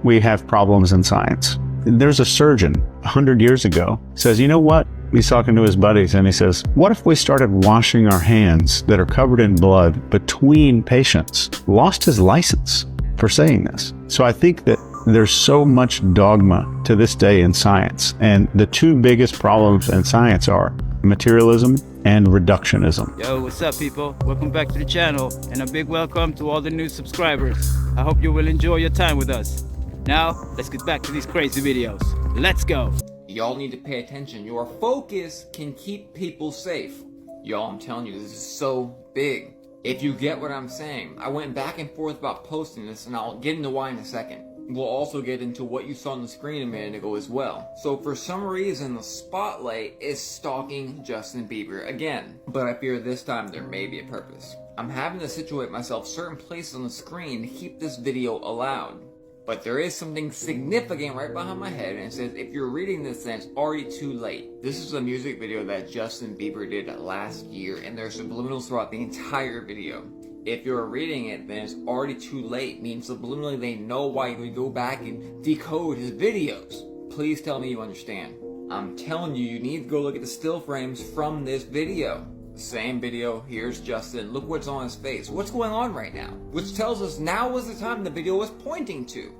we have problems in science. There's a surgeon 100 years ago says, you know what? He's talking to his buddies and he says, what if we started washing our hands that are covered in blood between patients? Lost his license for saying this. So I think that there's so much dogma to this day in science. And the two biggest problems in science are materialism and reductionism. Yo, what's up, people? Welcome back to the channel, and a big welcome to all the new subscribers. I hope you will enjoy your time with us. Now, let's get back to these crazy videos. Let's go. Y'all need to pay attention. Your focus can keep people safe. Y'all, I'm telling you, this is so big. If you get what I'm saying, I went back and forth about posting this, and I'll get into why in a second. We'll also get into what you saw on the screen a minute ago as well. So for some reason, the spotlight is stalking Justin Bieber again. But I fear this time there may be a purpose. I'm having to situate myself certain places on the screen to keep this video allowed. But there is something significant right behind my head, and it says, if you're reading this, then it's already too late. This is a music video that Justin Bieber did last year, and there's subliminals throughout the entire video. If you're reading it, then it's already too late, means subliminally they know why you would go back and decode his videos. Please tell me you understand. I'm telling you, you need to go look at the still frames from this video. Same video, here's Justin, look what's on his face. What's going on right now? Which tells us now was the time the video was pointing to.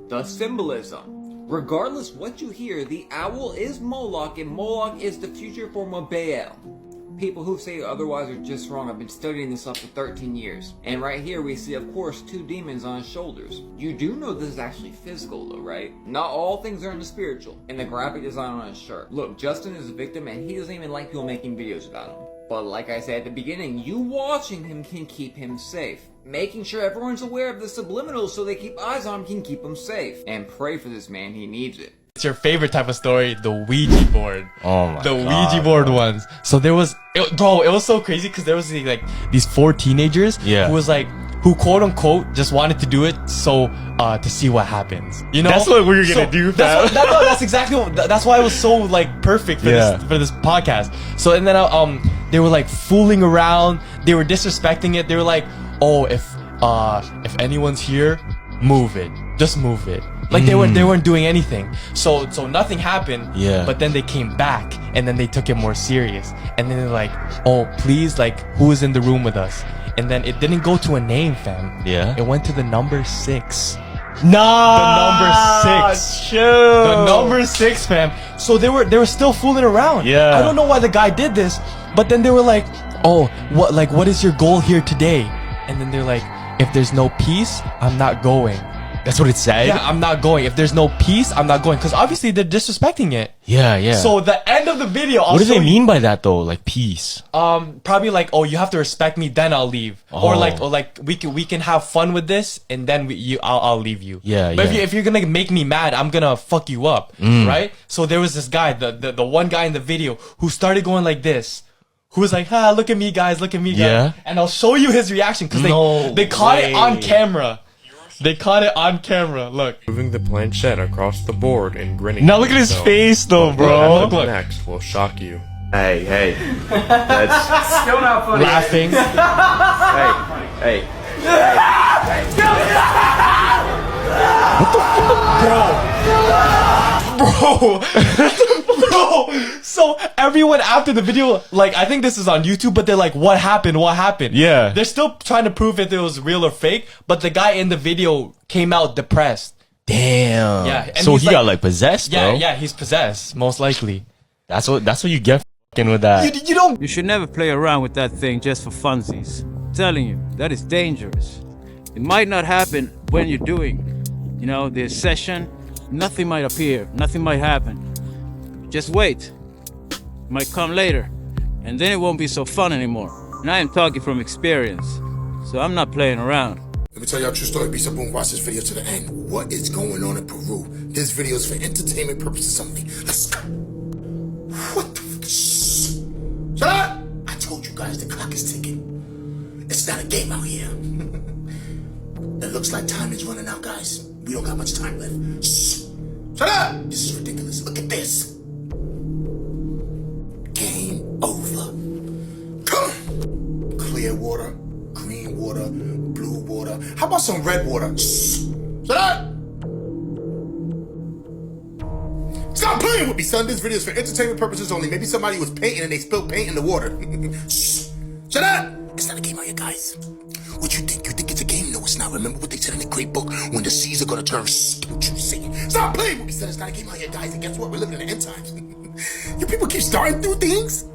The symbolism. Regardless what you hear, the owl is Moloch, and Moloch is the future form of Baal. People who say otherwise are just wrong. I've been studying this up for 13 years. And right here we see, of course, two demons on his shoulders. You do know this is actually physical though, right? Not all things are in the spiritual. And the graphic design on his shirt. Look, Justin is a victim and he doesn't even like people making videos about him. But like I said at the beginning, you watching him can keep him safe. Making sure everyone's aware of the subliminals so they keep eyes on him can keep him safe. And pray for this man, he needs it. It's your favorite type of story, the Ouija board. Oh my the God, Ouija board bro. ones. So there was, it was so crazy because there was like these 4 teenagers who quote unquote just wanted to do it so to see what happens. You know, that's what we were gonna do. That's exactly that's why it was so like perfect for this podcast. So and then they were like fooling around. They were disrespecting it. They were like, oh, if anyone's here, move it. Just move it. Like they weren't doing anything. So nothing happened. Yeah. But then they came back and then they took it more serious. And then they're like, oh, please, like, who is in the room with us? And then it didn't go to a name, fam. Yeah. It went to the number 6. Nah. The number 6. Chill. The number 6, fam. So they were still fooling around. Yeah. I don't know why the guy did this, but then they were like, oh, what is your goal here today? And then they're like, if there's no peace, I'm not going. That's what it said? Yeah, I'm not going. If there's no peace, I'm not going. Because obviously they're disrespecting it. Yeah. So the end of the video, what do they mean by that though? Like peace? Probably like, oh, you have to respect me, then I'll leave. Oh. Or like we can have fun with this, and then I'll leave you. Yeah. But if you're gonna make me mad, I'm gonna fuck you up, right? So there was this guy, the one guy in the video who started going like this. Who was like, look at me guys, look at me guys. Yeah. And I'll show you his reaction because they caught it on camera. They caught it on camera. Look. Moving the planchette across the board and grinning. Now look at his face though, bro. Look. Next will shock you. Hey. That's Still not funny. Laughing. hey. Bro, so everyone after the video, like, I think this is on YouTube, but they're like, what happened? Yeah. They're still trying to prove if it was real or fake, but the guy in the video came out depressed. Damn. Yeah. And So he's he got like possessed, bro. Yeah, he's possessed, most likely. That's what you get fucking with that. You don't. You should never play around with that thing just for funsies. I'm telling you, that is dangerous. It might not happen when you're doing, the session. Nothing might appear. Nothing might happen. Just wait. It might come later. And then it won't be so fun anymore. And I am talking from experience. So I'm not playing around. Let me tell y'all a true story. Be so boom, watch this video to the end. What is going on in Peru? This video is for entertainment purposes only. Let's go. What the f***? Shut up! I told you guys the clock is ticking. It's not a game out here. It looks like time is running out, guys. We don't got much time left. Shh. Shut up! This is ridiculous. Look at this. Game over. Come on. Clear water, green water, blue water. How about some red water? Shh. Shut up! playing with me, son. This video is for entertainment purposes only. Maybe somebody was painting and they spilled paint in the water. Shh. Shut up! It's not a game out here, guys. What you think? You think it's a game? No, it's not. Remember what they said in the great book? When the seas are gonna turn. Don't you say it. Stop playing with me, son. It's not a game out here, guys. And guess what? We're living in the end times. You people keep starting through things.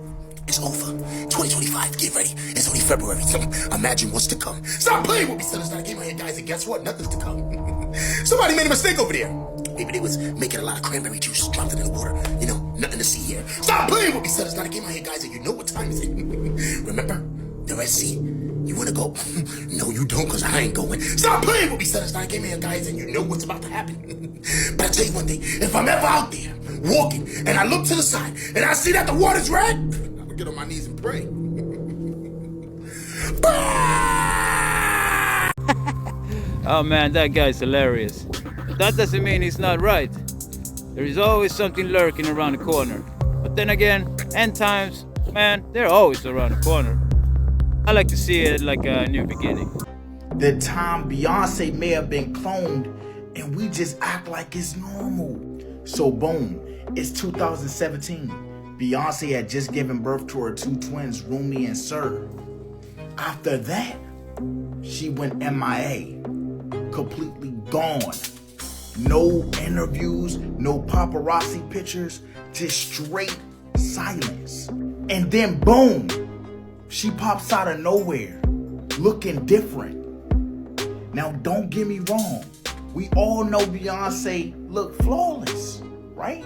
It's over. 2025, get ready. It's only February, so imagine what's to come. Stop playing with me, son. It's not a game out here, guys. And guess what? Nothing's to come. Somebody made a mistake over there. Maybe they was making a lot of cranberry juice, dropped it in the water. You know, nothing to see here. Stop playing with me, son. It's not a game out here, guys. And you know what time is it. Remember? The Red Sea. You wanna go? No, you don't, cause I ain't going. Stop playing with me, son. It's not a game out here, guys. And you know what's about to happen. But I tell you one thing. If I'm ever out there, walking, and I look to the side, and I see that the water's red, I'm gonna get on my knees and pray. Oh man, that guy's hilarious. But that doesn't mean he's not right. There is always something lurking around the corner. But then again, end times, man, they're always around the corner. I like to see it like a new beginning. The time Beyonce may have been cloned and we just act like it's normal. So boom, it's 2017. Beyonce had just given birth to her two twins, Rumi and Sir. After that, she went MIA, completely gone. No interviews, no paparazzi pictures, just straight silence. And then boom, she pops out of nowhere, looking different. Now don't get me wrong, we all know Beyonce looked flawless, right?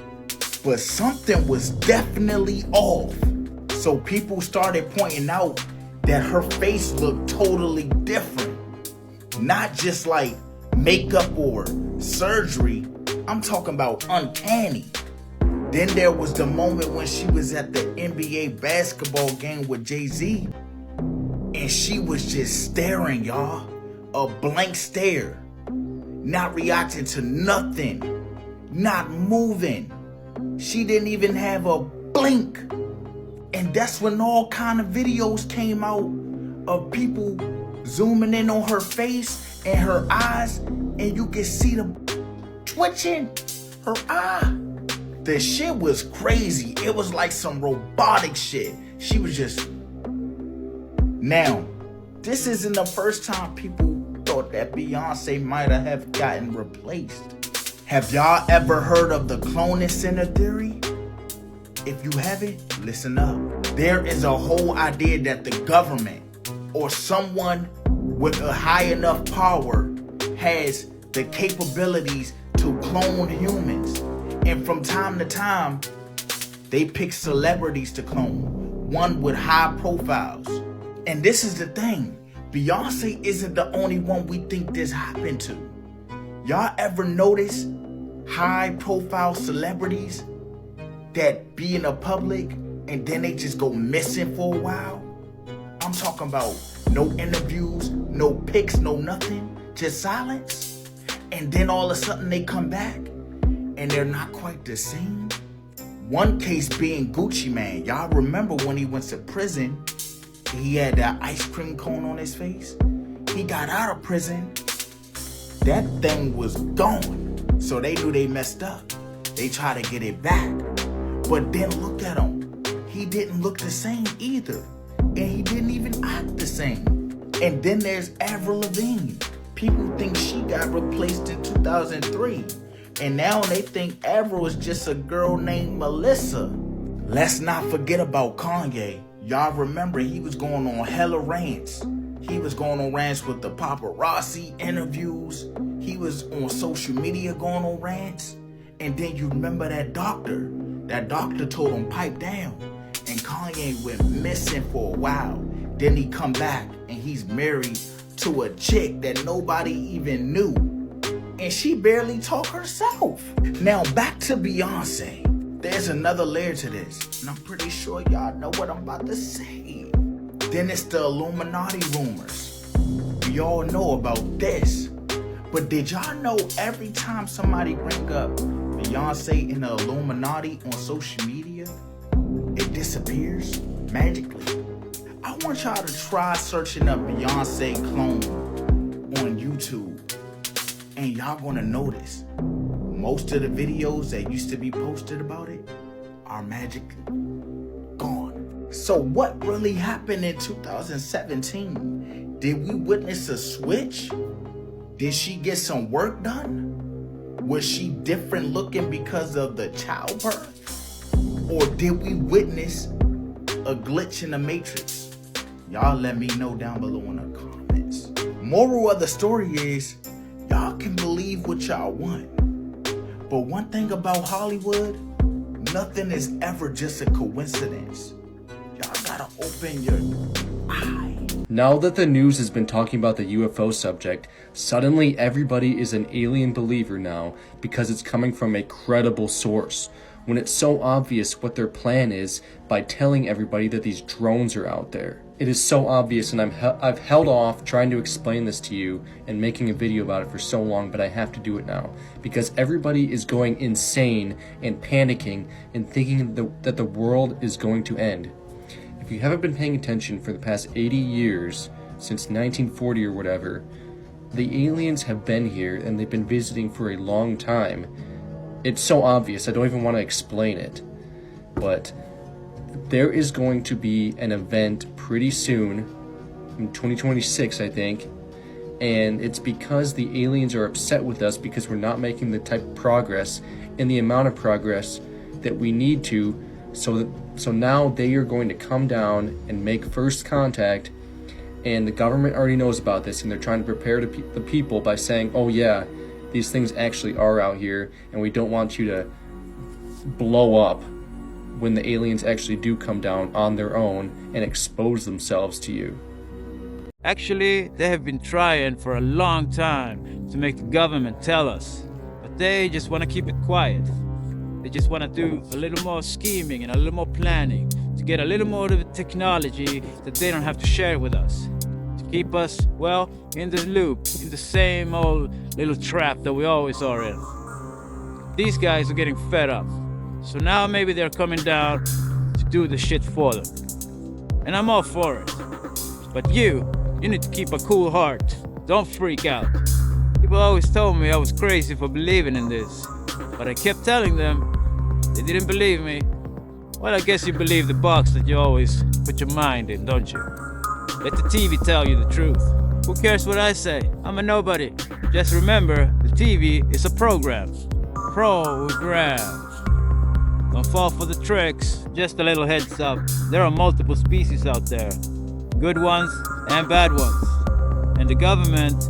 But something was definitely off. So people started pointing out that her face looked totally different. Not just like makeup or surgery, I'm talking about uncanny. Then there was the moment when she was at the NBA basketball game with Jay-Z, and she was just staring, y'all. A blank stare. Not reacting to nothing. Not moving. She didn't even have a blink. And that's when all kind of videos came out of people zooming in on her face and her eyes, and you can see them twitching her eye. The shit was crazy. It was like some robotic shit. She was just... Now, this isn't the first time people thought that Beyonce might have gotten replaced. Have y'all ever heard of the cloning center theory? If you haven't, listen up. There is a whole idea that the government or someone with a high enough power has the capabilities to clone humans. And from time to time, they pick celebrities to clone, one with high profiles. And this is the thing, Beyonce isn't the only one we think this happened to. Y'all ever notice high profile celebrities that be in the public and then they just go missing for a while? I'm talking about no interviews, no pics, no nothing, just silence. And then all of a sudden they come back and they're not quite the same. One case being Gucci Mane. Y'all remember when he went to prison, he had that ice cream cone on his face? He got out of prison, that thing was gone. So they knew they messed up. They tried to get it back. But then look at him. He didn't look the same either. And he didn't even act the same. And then there's Avril Lavigne. People think she got replaced in 2003. And now they think Avril is just a girl named Melissa. Let's not forget about Kanye. Y'all remember he was going on hella rants. He was going on rants with the paparazzi interviews. He was on social media going on rants. And then you remember that doctor. That doctor told him pipe down. And Kanye went missing for a while. Then he come back and he's married to a chick that nobody even knew. And she barely talk herself. Now back to Beyonce. There's another layer to this. And I'm pretty sure y'all know what I'm about to say. Then it's the Illuminati rumors. We all know about this. But did y'all know every time somebody bring up Beyonce and the Illuminati on social media, it disappears magically? I want y'all to try searching up Beyonce clone on YouTube. And y'all gonna notice most of the videos that used to be posted about it are magically gone. So what really happened in 2017? Did we witness a switch? Did she get some work done? Was she different looking because of the childbirth? Or did we witness a glitch in the matrix? Y'all let me know down below in the comments. Moral of the story is, y'all can believe what y'all want. But one thing about Hollywood, nothing is ever just a coincidence. Y'all gotta open your eye. Now that the news has been talking about the UFO subject, suddenly everybody is an alien believer now because it's coming from a credible source, when it's so obvious what their plan is by telling everybody that these drones are out there. It is so obvious, and I've held off trying to explain this to you and making a video about it for so long, but I have to do it now because everybody is going insane and panicking and thinking that the world is going to end. If you haven't been paying attention for the past 80 years, since 1940 or whatever, the aliens have been here and they've been visiting for a long time. It's so obvious, I don't even want to explain it. But there is going to be an event pretty soon, in 2026 I think, and it's because the aliens are upset with us because we're not making the type of progress and the amount of progress that we need to, so now they are going to come down and make first contact, and the government already knows about this, and they're trying to prepare the people by saying, oh yeah, these things actually are out here, and we don't want you to blow up when the aliens actually do come down on their own and expose themselves to you. Actually, they have been trying for a long time to make the government tell us, but they just want to keep it quiet. They just want to do a little more scheming and a little more planning to get a little more of the technology that they don't have to share with us. To keep us, well, in the loop, in the same old little trap that we always are in. These guys are getting fed up. So now maybe they're coming down to do the shit for them. And I'm all for it. But you need to keep a cool heart. Don't freak out. People always told me I was crazy for believing in this. But I kept telling them, they didn't believe me. Well, I guess you believe the box that you always put your mind in, don't you? Let the TV tell you the truth. Who cares what I say? I'm a nobody. Just remember, the TV is a program. Program. Don't fall for the tricks. Just a little heads up. There are multiple species out there. Good ones and bad ones. And the government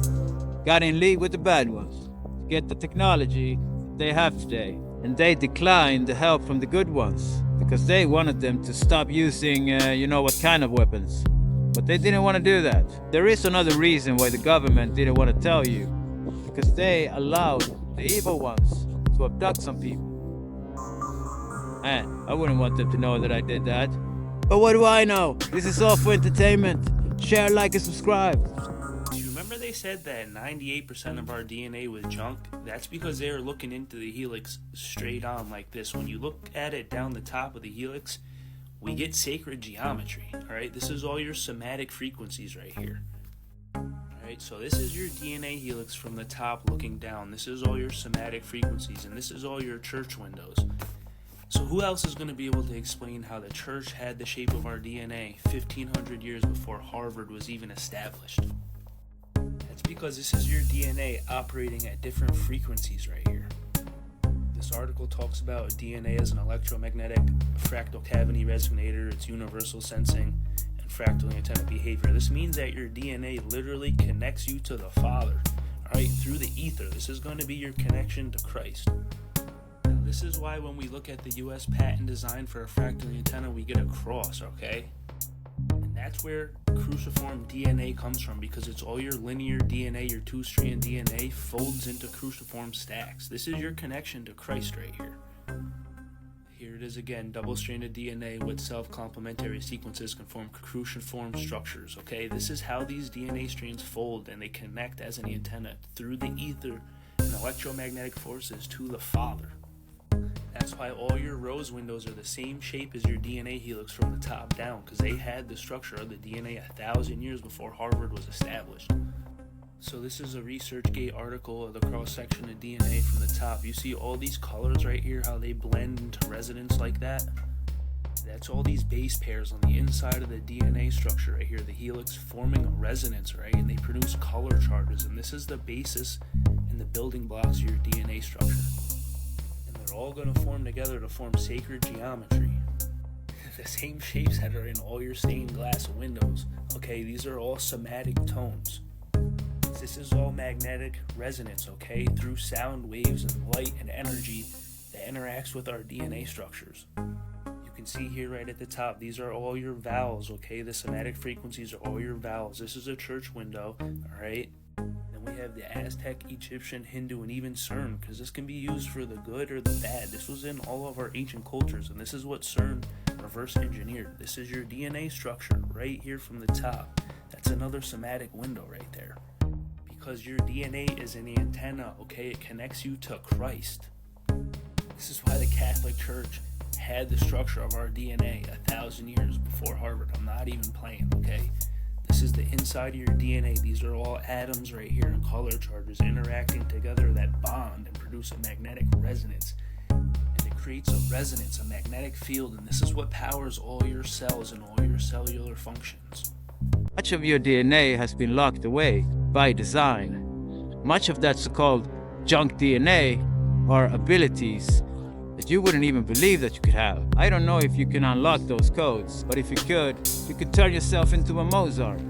got in league with the bad ones to get the technology they have today. And they declined the help from the good ones because they wanted them to stop using, you know what kind of weapons. But they didn't want to do that. There is another reason why the government didn't want to tell you. Because they allowed the evil ones to abduct some people. And I wouldn't want them to know that I did that. But what do I know? This is all for entertainment. Share, like, and subscribe. Do you remember they said that 98% of our DNA was junk? That's because they were looking into the helix straight on like this. When you look at it down the top of the helix, we get sacred geometry. Alright, this is all your somatic frequencies right here. Alright, so this is your DNA helix from the top looking down. This is all your somatic frequencies, and this is all your church windows. So who else is going to be able to explain how the church had the shape of our DNA 1,500 years before Harvard was even established? That's because this is your DNA operating at different frequencies right here. This article talks about DNA as an electromagnetic fractal cavity resonator, its universal sensing, and fractal antenna behavior. This means that your DNA literally connects you to the Father, alright, through the ether. This is going to be your connection to Christ. Now, this is why when we look at the US patent design for a fractal antenna, we get a cross, okay? And that's where cruciform DNA comes from, because it's all your linear DNA, your two-strand DNA folds into cruciform stacks. This is your connection to Christ right here. Here it is again, double-stranded DNA with self-complementary sequences can form cruciform structures, okay? This is how these DNA strands fold, and they connect as an antenna through the ether and electromagnetic forces to the Father. That's why all your rose windows are the same shape as your DNA helix from the top down, because they had the structure of the DNA 1,000 years before Harvard was established. So this is a ResearchGate article of the cross-section of DNA from the top. You see all these colors right here, how they blend into resonance like that? That's all these base pairs on the inside of the DNA structure right here, the helix forming a resonance, right? And they produce color charges, and this is the basis and the building blocks of your DNA structure. And they're all going to form together to form sacred geometry. The same shapes that are in all your stained glass windows. Okay, these are all somatic tones. This is all magnetic resonance, okay, through sound waves and light and energy that interacts with our DNA structures. You can see here right at the top, these are all your vowels, okay? The somatic frequencies are all your vowels. This is a church window, all right? Then we have the Aztec, Egyptian, Hindu, and even CERN, because this can be used for the good or the bad. This was in all of our ancient cultures, and this is what CERN reverse engineered. This is your DNA structure right here from the top. That's another somatic window right there. Because your DNA is an antenna, okay? It connects you to Christ. This is why the Catholic Church had the structure of our DNA 1,000 years before Harvard. I'm not even playing, okay? This is the inside of your DNA. These are all atoms right here and color charges interacting together that bond and produce a magnetic resonance. And it creates a resonance, a magnetic field, and this is what powers all your cells and all your cellular functions. Much of your DNA has been locked away by design. Much of that so-called junk DNA are abilities that you wouldn't even believe that you could have. I don't know if you can unlock those codes, but if you could turn yourself into a Mozart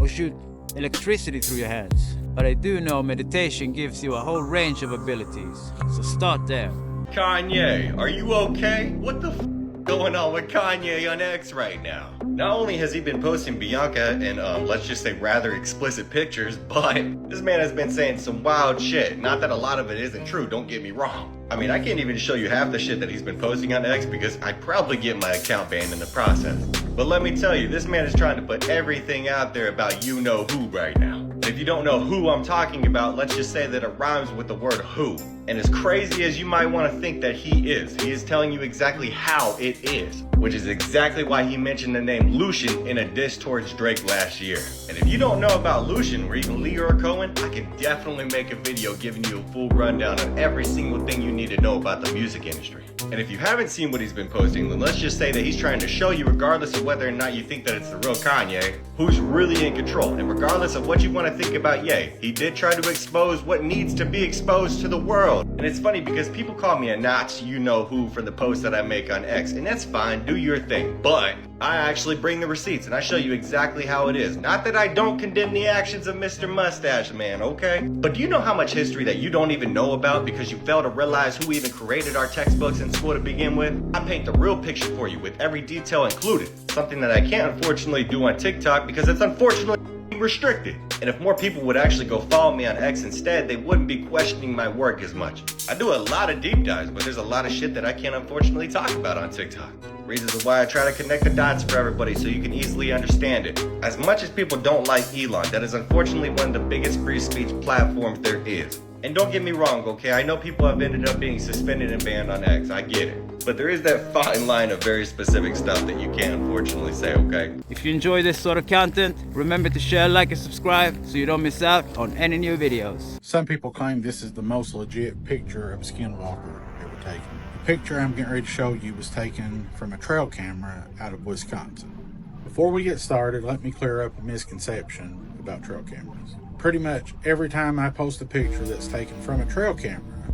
or shoot electricity through your hands. But I do know meditation gives you a whole range of abilities, so start there. Kanye, are you okay? What the f going on with Kanye on X right now? Not only has he been posting Bianca and let's just say rather explicit pictures, but this man has been saying some wild shit. Not that a lot of it isn't true, don't get me wrong. I mean, I can't even show you half the shit that he's been posting on X because I'd probably get my account banned in the process. But let me tell you, this man is trying to put everything out there about you know who right now. And if you don't know who I'm talking about, let's just say that it rhymes with the word who. And as crazy as you might want to think that he is telling you exactly how it is, which is exactly why he mentioned the name Lucian in a diss towards Drake last year. And if you don't know about Lucian or even Lee or Cohen, I can definitely make a video giving you a full rundown on every single thing you need to know about the music industry. And if you haven't seen what he's been posting, then let's just say that he's trying to show you, regardless of whether or not you think that it's the real Kanye, who's really in control. And regardless of what you want to think about Ye, he did try to expose what needs to be exposed to the world. And it's funny because people call me a Nazi you know who for the posts that I make on X, and that's fine, do your thing. But I actually bring the receipts and I show you exactly how it is. Not that I don't condemn the actions of Mr. Mustache Man, okay? But do you know how much history that you don't even know about because you fail to realize who even created our textbooks in school to begin with? I paint the real picture for you with every detail included. Something that I can't unfortunately do on TikTok because it's unfortunately restricted. And if more people would actually go follow me on X instead, they wouldn't be questioning my work as much. I do a lot of deep dives, but there's a lot of shit that I can't unfortunately talk about on TikTok. Reasons why I try to connect the dots for everybody so you can easily understand it. As much as people don't like Elon, that is unfortunately one of the biggest free speech platforms there is. And don't get me wrong, okay? I know people have ended up being suspended and banned on X, I get it. But there is that fine line of very specific stuff that you can't unfortunately say, okay? If you enjoy this sort of content, remember to share, like, and subscribe so you don't miss out on any new videos. Some people claim this is the most legit picture of a skinwalker ever taken. The picture I'm getting ready to show you was taken from a trail camera out of Wisconsin. Before we get started, let me clear up a misconception about trail cameras. Pretty much every time I post a picture that's taken from a trail camera,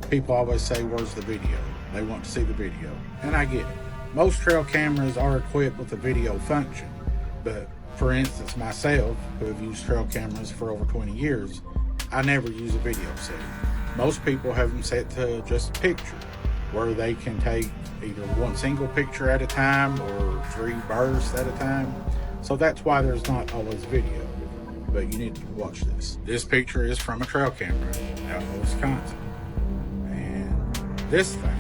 people always say, where's the video? They want to see the video. And I get it. Most trail cameras are equipped with a video function. But for instance, myself, who have used trail cameras for over 20 years, I never use a video setting. Most people have them set to just a picture, where they can take either one single picture at a time or 3 bursts at a time. So that's why there's not always video. But you need to watch this. This picture is from a trail camera out in Wisconsin. And this thing,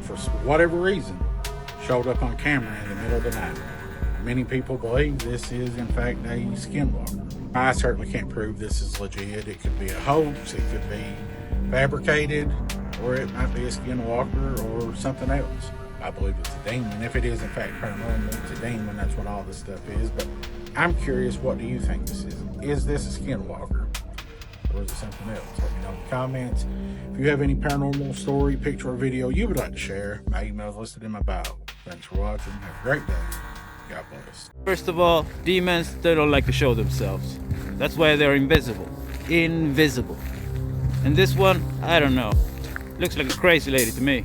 for whatever reason, showed up on camera in the middle of the night. Many people believe this is in fact a skinwalker. I certainly can't prove this is legit. It could be a hoax, it could be fabricated, or it might be a skinwalker or something else. I believe it's a demon. If it is in fact paranormal, it's a demon. That's what all this stuff is. But I'm curious, what do you think this is? Is this a skinwalker? Or is it something else? Let me know in the comments. If you have any paranormal story, picture, or video you would like to share, my email is listed in my bio. Thanks for watching. Have a great day. God bless. First of all, demons, they don't like to show themselves. That's why they're invisible. Invisible. And this one, I don't know. Looks like a crazy lady to me.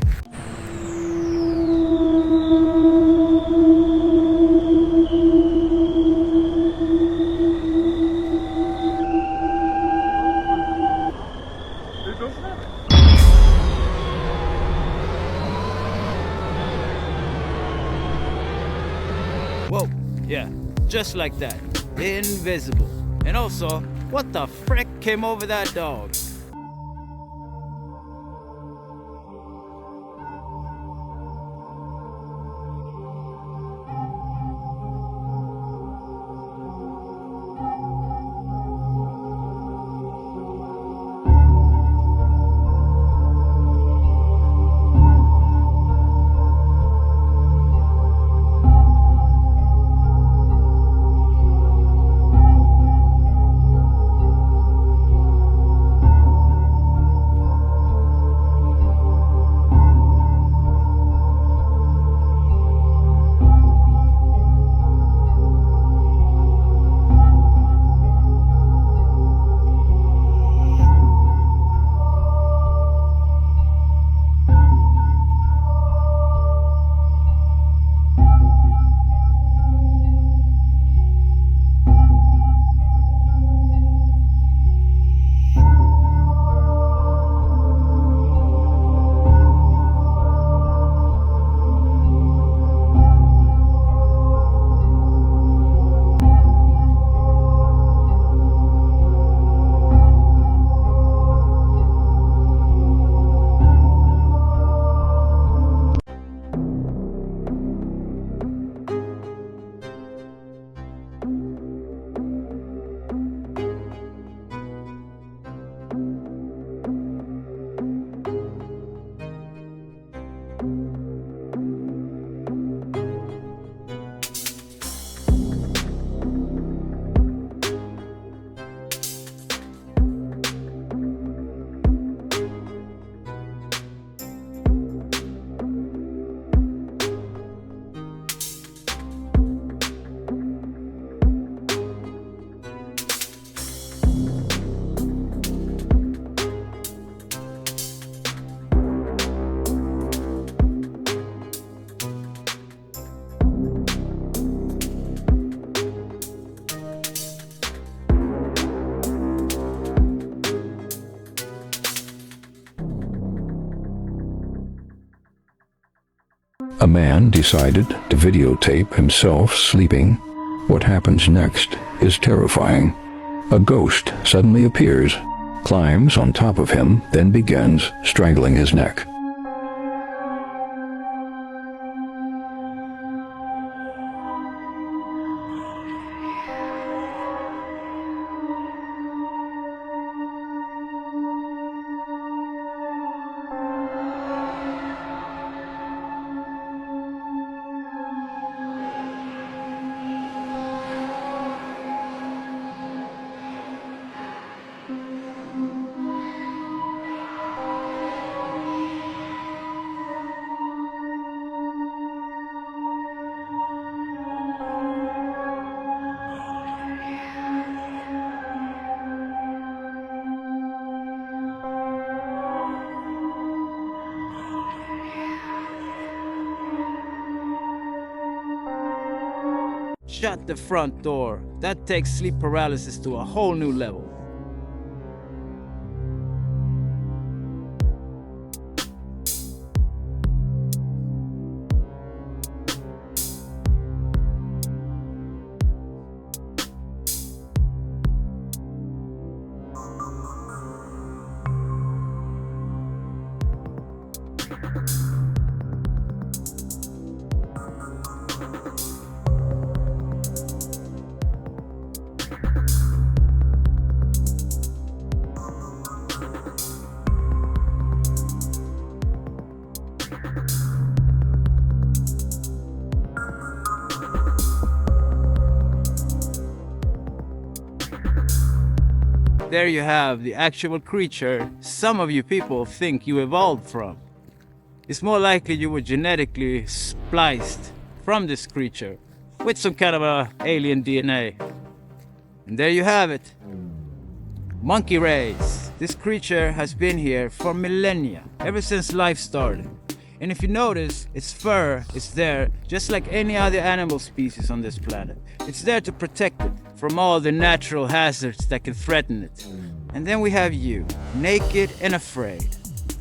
Whoa, yeah, just like that. Invisible. And also, what the frick came over that dog? A man decided to videotape himself sleeping. What happens next is terrifying. A ghost suddenly appears, climbs on top of him, then begins strangling his neck. Shut the front door. That takes sleep paralysis to a whole new level. there you have the actual creature some of you people think you evolved from. It's more likely you were genetically spliced from this creature with some kind of alien DNA. And there you have it. Monkey race. This creature has been here for millennia, ever since life started. And if you notice, its fur is there just like any other animal species on this planet. It's there to protect it from all the natural hazards that can threaten it. And then we have you, naked and afraid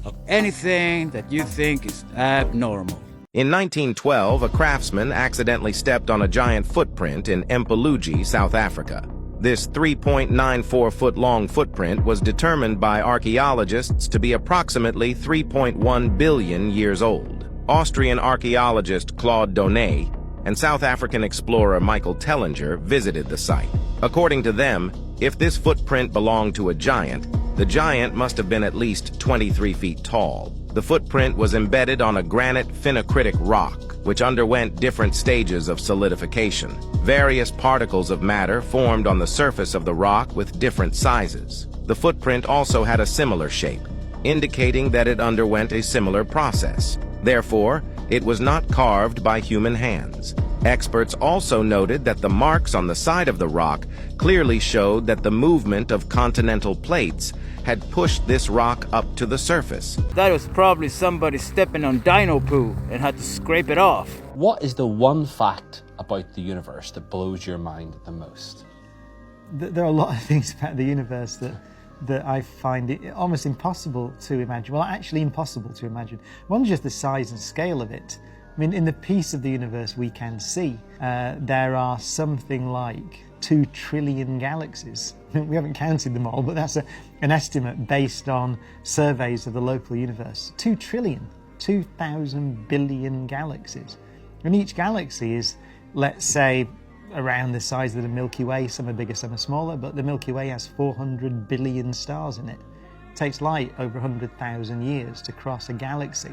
of anything that you think is abnormal. In 1912, a craftsman accidentally stepped on a giant footprint in Mpuluji, South Africa. This 3.94-foot-long footprint was determined by archaeologists to be approximately 3.1 billion years old. Austrian archaeologist Claude Donnet and South African explorer Michael Tellinger visited the site. According to them, if this footprint belonged to a giant, the giant must have been at least 23 feet tall. The footprint was embedded on a granite phenocrytic rock, which underwent different stages of solidification. Various particles of matter formed on the surface of the rock with different sizes. The footprint also had a similar shape, indicating that it underwent a similar process. Therefore, it was not carved by human hands. Experts also noted that the marks on the side of the rock clearly showed that the movement of continental plates had pushed this rock up to the surface. That was probably somebody stepping on dino poo and had to scrape it off. What is the one fact about the universe that blows your mind the most? There are a lot of things about the universe that I find it almost impossible to imagine. Well, actually impossible to imagine. One's just the size and scale of it. I mean, in the piece of the universe we can see, there are something like 2 trillion galaxies. We haven't counted them all, but that's an estimate based on surveys of the local universe. 2 trillion, 2,000 billion galaxies. And each galaxy is, let's say, around the size of the Milky Way. Some are bigger, some are smaller, but the Milky Way has 400 billion stars in it. It takes light over 100,000 years to cross a galaxy.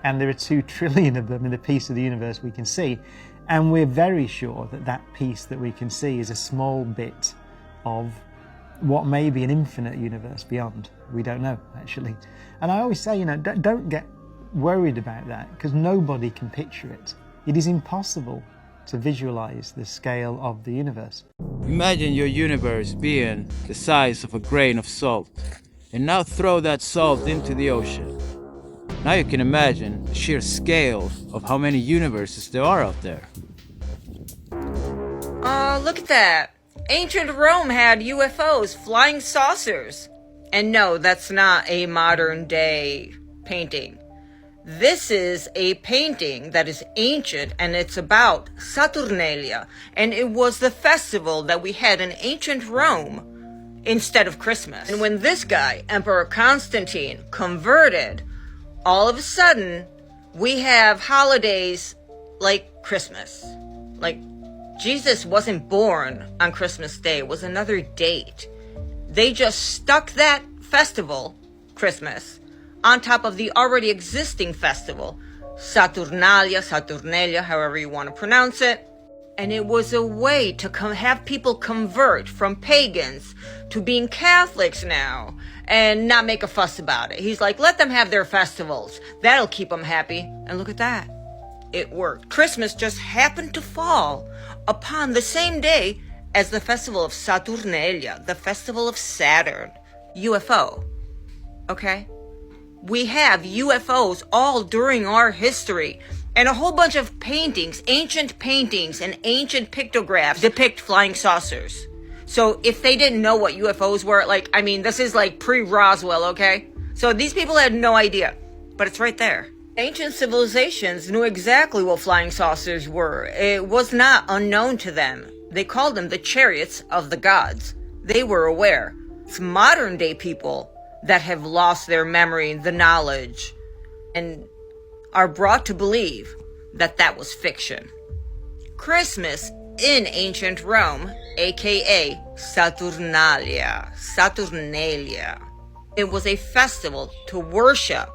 And there are 2 trillion of them in the piece of the universe we can see. And we're very sure that that piece that we can see is a small bit of what may be an infinite universe beyond. We don't know, actually. And I always say, don't get worried about that, because nobody can picture it. It is impossible to visualize the scale of the universe. Imagine your universe being the size of a grain of salt, and now throw that salt into the ocean. Now you can imagine the sheer scale of how many universes there are out there. Look at that. Ancient Rome had UFOs, flying saucers. And no, that's not a modern day painting. This is a painting that is ancient, and it's about Saturnalia. And it was the festival that we had in ancient Rome instead of Christmas. And when this guy, Emperor Constantine, converted, all of a sudden, we have holidays like Christmas. Like, Jesus wasn't born on Christmas Day. It was another date. They just stuck that festival, Christmas, on top of the already existing festival, Saturnalia, however you want to pronounce it. And it was a way to have people convert from pagans to being Catholics now and not make a fuss about it. He's like, let them have their festivals. That'll keep them happy. And look at that. It worked. Christmas just happened to fall upon the same day as the festival of Saturnalia, the festival of Saturn, UFO. Okay? We have UFOs all during our history. And a whole bunch of paintings, ancient paintings and ancient pictographs depict flying saucers. So if they didn't know what UFOs were, this is like pre-Roswell, okay? So these people had no idea, but it's right there. Ancient civilizations knew exactly what flying saucers were. It was not unknown to them. They called them the chariots of the gods. They were aware. It's modern day people that have lost their memory, the knowledge, and are brought to believe that that was fiction. Christmas in ancient Rome, aka Saturnalia, it was a festival to worship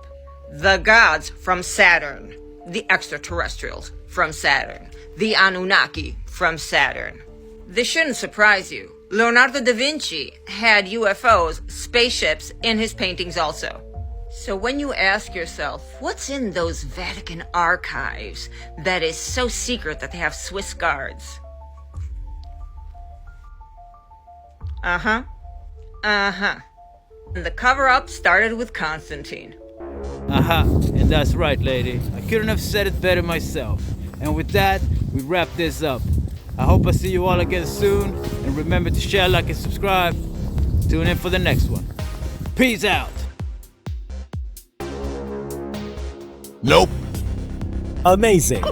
the gods from Saturn, the extraterrestrials from Saturn, the Anunnaki from Saturn. This shouldn't surprise you. Leonardo da Vinci had UFOs, spaceships, in his paintings also. So when you ask yourself, what's in those Vatican archives that is so secret that they have Swiss guards? Uh-huh. And the cover-up started with Constantine. And that's right, lady. I couldn't have said it better myself. And with that, we wrap this up. I hope I see you all again soon. And remember to share, like, and subscribe. Tune in for the next one. Peace out. Nope. Amazing.